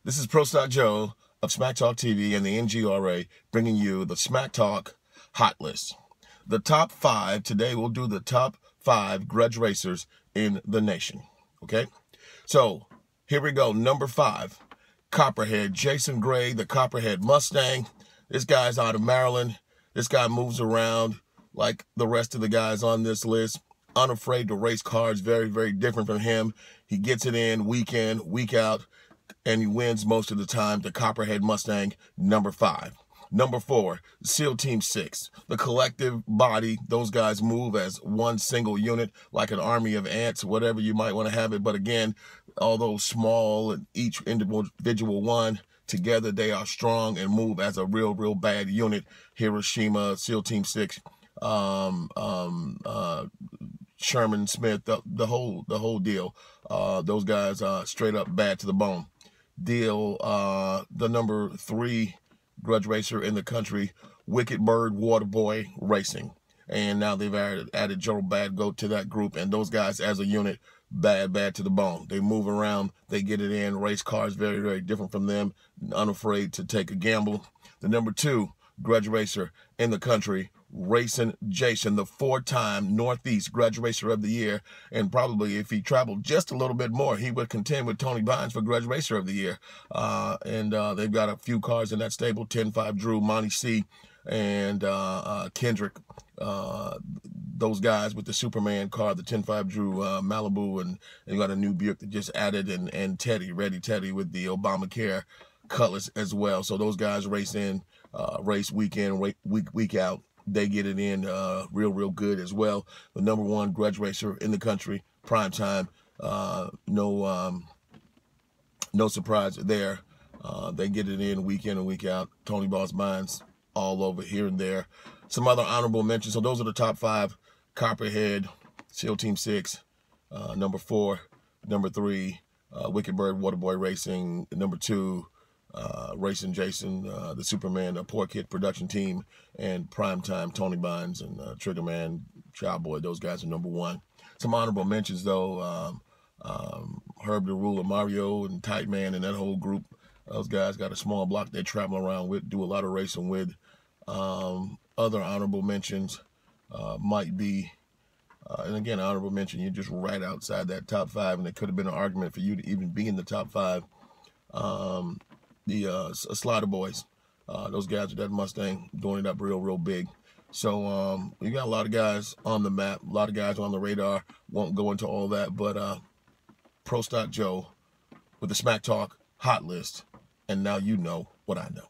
This is Pro Stock Joe of Smack Talk TV and the NGRA bringing you the Smack Talk Hot List. The top 5, today we'll do the top 5 grudge racers in the nation. Okay? So, here we go. Number 5, Copperhead. Jason Gray, the Copperhead Mustang. This guy's out of Maryland. This guy moves around like the rest of the guys on this list. Unafraid to race cars, very, very different from him. He gets it in, week out, and he wins most of the time. The Copperhead Mustang, number 5. Number 4, SEAL Team 6. The collective body, those guys move as one single unit, like an army of ants, whatever you might want to have it. But again, although small and each individual one, together they are strong and move as a real bad unit. Hiroshima, SEAL Team 6, Sherman Smith, the whole deal. Those guys are straight up bad to the bone. The number 3 grudge racer in the country, Wicked Bird Waterboy Racing. And now they've added Joe Bad Goat to that group, and those guys as a unit, bad to the bone. They move around, they get it in, race cars, very different from them, unafraid to take a gamble. The number 2 grudge racer in the country, Racing Jason, the 4-time Northeast Grudge Racer of the Year, and probably if he traveled just a little bit more, he would contend with Tony Bynes for Grudge Racer of the Year. They've got a few cars in that stable: 10-5 Drew, Monty C, and Kendrick. Those guys with the Superman car, the 10-5 Drew Malibu, and you got a new Buick that just added, and Teddy, Ready Teddy with the Obamacare Cutlass as well. So those guys race week in, week out. They get it in real good as well. The number 1 grudge racer in the country, prime time. No surprise there. They get it in and week out. Tony Boss Bynes all over here and there. Some other honorable mentions. So those are the top 5. Copperhead, SEAL Team 6, number 4. Number 3, Wicked Bird Waterboy Racing. Number 2, Racing Jason, the Superman, Poor Kid production team, and Primetime Tony Bynes and Triggerman, Childboy. Those guys are number 1. Some honorable mentions though: Herb the Ruler, Mario, and Tight Man, and that whole group. Those guys got a small block they travel around with, do a lot of racing with. Other honorable mentions might be, and again, honorable mention, you're just right outside that top 5, and it could have been an argument for you to even be in the top 5. The Slider Boys, those guys with that Mustang doing it up real big. So you got a lot of guys on the map, a lot of guys on the radar. Won't go into all that, but Pro Stock Joe with the Smack Talk Hot List, and now you know what I know.